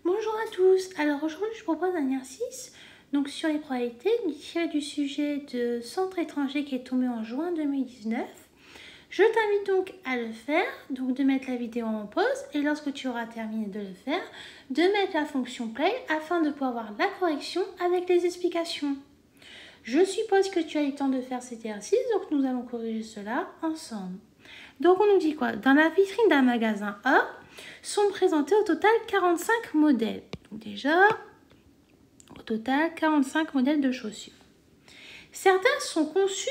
Bonjour à tous. Alors aujourd'hui je propose un exercice donc sur les probabilités tiré du sujet de centre étranger qui est tombé en juin 2019. Je t'invite donc à le faire, donc de mettre la vidéo en pause et lorsque tu auras terminé de le faire, de mettre la fonction play afin de pouvoir voir la correction avec les explications. Je suppose que tu as eu le temps de faire cet exercice, donc nous allons corriger cela ensemble. Donc on nous dit quoi? Dans la vitrine d'un magasin A, sont présentés au total 45 modèles. Donc déjà, au total, 45 modèles de chaussures. Certains sont conçus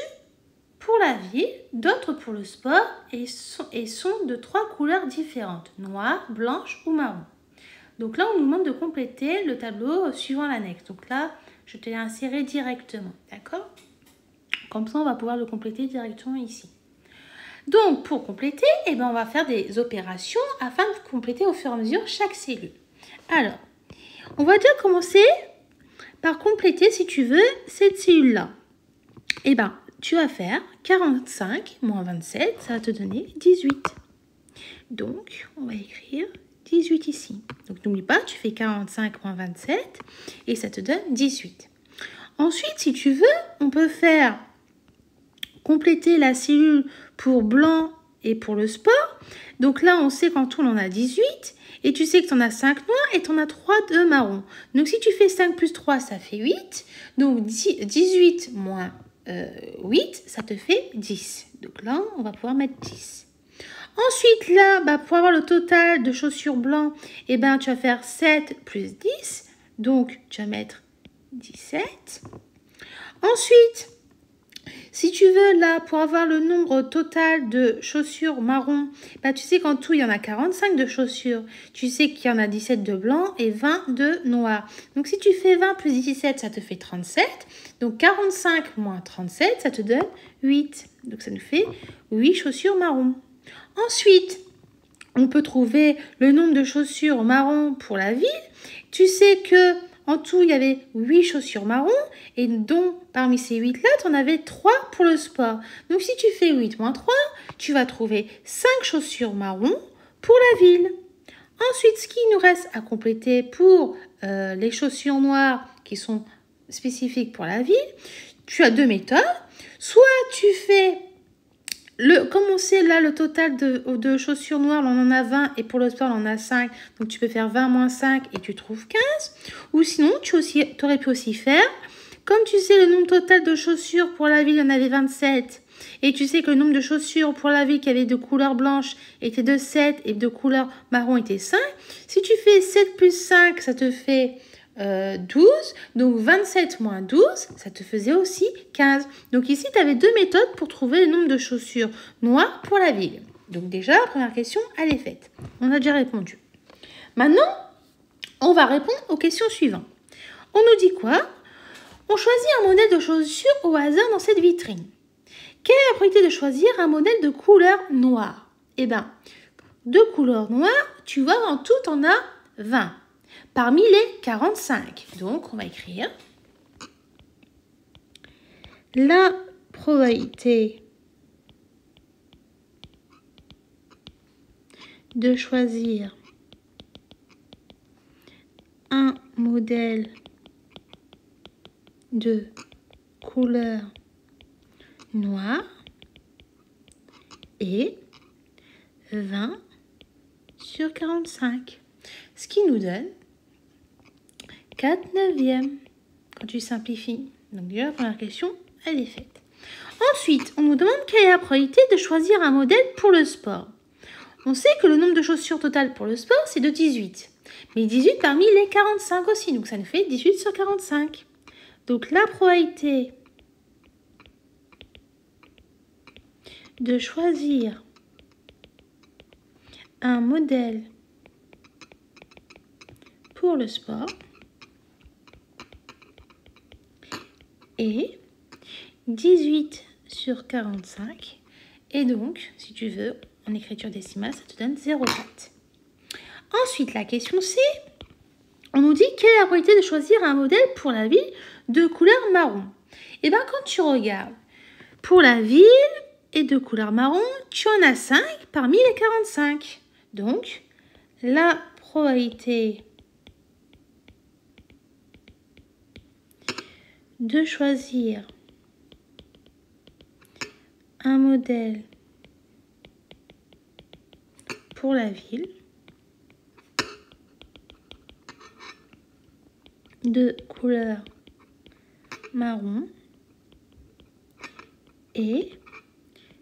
pour la ville, d'autres pour le sport et sont de 3 couleurs différentes, noire, blanche ou marron. Donc là, on nous demande de compléter le tableau suivant l'annexe. Donc là, je te l'ai inséré directement, d'accord? Comme ça, on va pouvoir le compléter directement ici. Donc, pour compléter, on va faire des opérations afin de compléter au fur et à mesure chaque cellule. Alors, on va déjà commencer par compléter, si tu veux, cette cellule-là. Tu vas faire 45 moins 27, ça va te donner 18. Donc, on va écrire 18 ici. Donc, n'oublie pas, tu fais 45 moins 27 et ça te donne 18. Ensuite, si tu veux, on peut faire compléter la cellule pour blanc et pour le sport. Donc là, on sait qu'en tout, on en a 18. Et tu sais que tu en as 5 noirs et tu en as 3 de marron. Donc si tu fais 5 plus 3, ça fait 8. Donc 18 moins 8, ça te fait 10. Donc là, on va pouvoir mettre 10. Ensuite, là, pour avoir le total de chaussures blancs, tu vas faire 7 plus 10. Donc, tu vas mettre 17. Ensuite, si tu veux, là, pour avoir le nombre total de chaussures marron, tu sais qu'en tout, il y en a 45 de chaussures. Tu sais qu'il y en a 17 de blanc et 20 de noir. Donc, si tu fais 20 plus 17, ça te fait 37. Donc, 45 moins 37, ça te donne 8. Donc, ça nous fait 8 chaussures marron. Ensuite, on peut trouver le nombre de chaussures marron pour la ville. Tu sais que en tout, il y avait 8 chaussures marron et dont parmi ces 8-là, tu en avais 3 pour le sport. Donc, si tu fais 8 moins 3, tu vas trouver 5 chaussures marron pour la ville. Ensuite, ce qui nous reste à compléter pour les chaussures noires qui sont spécifiques pour la ville, tu as deux méthodes. Soit tu fais comme on sait là, le total de chaussures noires, on en a 20 et pour le sport, on en a 5. Donc, tu peux faire 20 moins 5 et tu trouves 15. Ou sinon, tu aurais pu aussi faire, comme tu sais, le nombre total de chaussures pour la ville, il y en avait 27. Et tu sais que le nombre de chaussures pour la ville qui avait de couleur blanche était de 7 et de couleur marron était 5. Si tu fais 7 plus 5, ça te fait 12, donc 27 moins 12, ça te faisait aussi 15. Donc ici, tu avais deux méthodes pour trouver le nombre de chaussures noires pour la ville. Donc déjà, la première question, elle est faite. On a déjà répondu. Maintenant, on va répondre aux questions suivantes. On nous dit quoi? On choisit un modèle de chaussures au hasard dans cette vitrine. Quelle est la probabilité de choisir un modèle de couleur noire? De couleur noire, tu vois, en tout, on a 20. Parmi les 45, donc on va écrire la probabilité de choisir un modèle de couleur noire est 20 sur 45, ce qui nous donne 4/9 quand tu simplifies. Donc déjà, la première question, elle est faite. Ensuite, on nous demande quelle est la probabilité de choisir un modèle pour le sport. On sait que le nombre de chaussures totales pour le sport, c'est de 18. Mais 18 parmi les 45 aussi, donc ça nous fait 18 sur 45. Donc la probabilité de choisir un modèle pour le sport est 18 sur 45. Et donc, si tu veux, en écriture décimale, ça te donne 0,4. Ensuite, la question C, on nous dit quelle est la probabilité de choisir un modèle pour la ville de couleur marron. Quand tu regardes, pour la ville et de couleur marron, tu en as 5 parmi les 45. Donc, la probabilité de choisir un modèle pour la ville de couleur marron et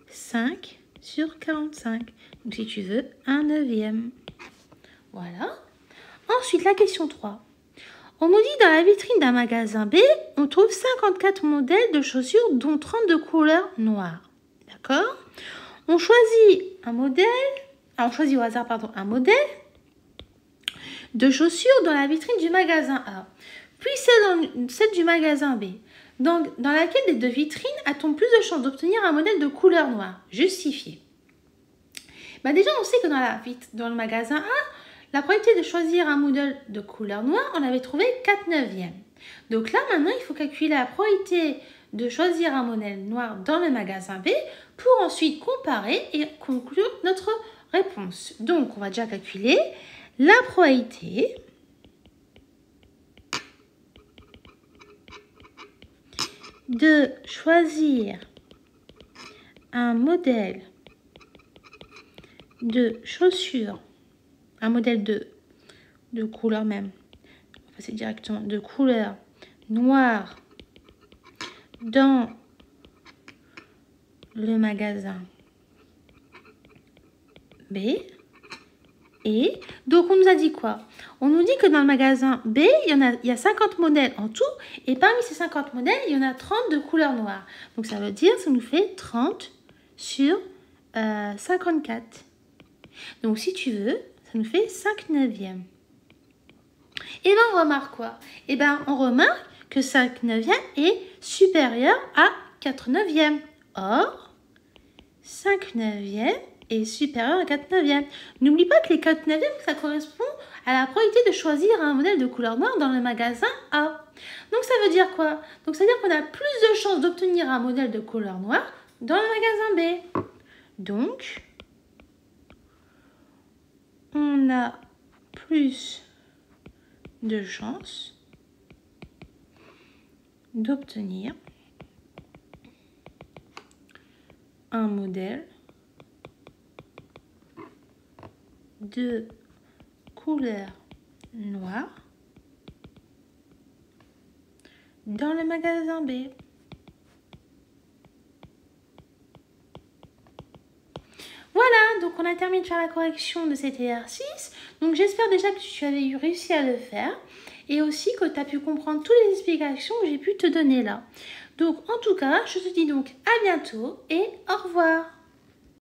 5 sur 45. Donc si tu veux, 1/9. Voilà. Ensuite, la question 3. On nous dit dans la vitrine d'un magasin B, on trouve 54 modèles de chaussures dont 30 de couleur noire. D'accord? On choisit un modèle, on choisit au hasard, pardon, un modèle de chaussures dans la vitrine du magasin A, puis celle du magasin B. Donc, dans laquelle des deux vitrines a-t-on plus de chances d'obtenir un modèle de couleur noire? Justifié. Bah déjà, on sait que dans le magasin A, la probabilité de choisir un modèle de couleur noire, on avait trouvé 4/9. Donc là, maintenant, il faut calculer la probabilité de choisir un modèle noir dans le magasin B pour ensuite comparer et conclure notre réponse. Donc, on va déjà calculer la probabilité de choisir un modèle de chaussures, un modèle de couleur même, on va passer directement de couleur noire dans le magasin B. Et donc on nous a dit quoi? On nous dit que dans le magasin B, il y a 50 modèles en tout, et parmi ces 50 modèles, il y en a 30 de couleur noire. Donc ça veut dire que ça nous fait 30 sur 54. Donc si tu veux, ça nous fait 5/9. Et bien on remarque quoi? Et bien on remarque que 5/9 est supérieur à 4/9. Or, 5/9 est supérieur à 4/9. N'oublie pas que les 4/9, ça correspond à la probabilité de choisir un modèle de couleur noire dans le magasin A. Donc ça veut dire quoi? Donc ça veut dire qu'on a plus de chances d'obtenir un modèle de couleur noire dans le magasin B. Donc, on a plus de chances d'obtenir un modèle de couleur noire dans le magasin B. Voilà, donc on a terminé de faire la correction de cet exercice. Donc j'espère déjà que tu avais réussi à le faire et aussi que tu as pu comprendre toutes les explications que j'ai pu te donner là. Donc en tout cas, je te dis donc à bientôt et au revoir.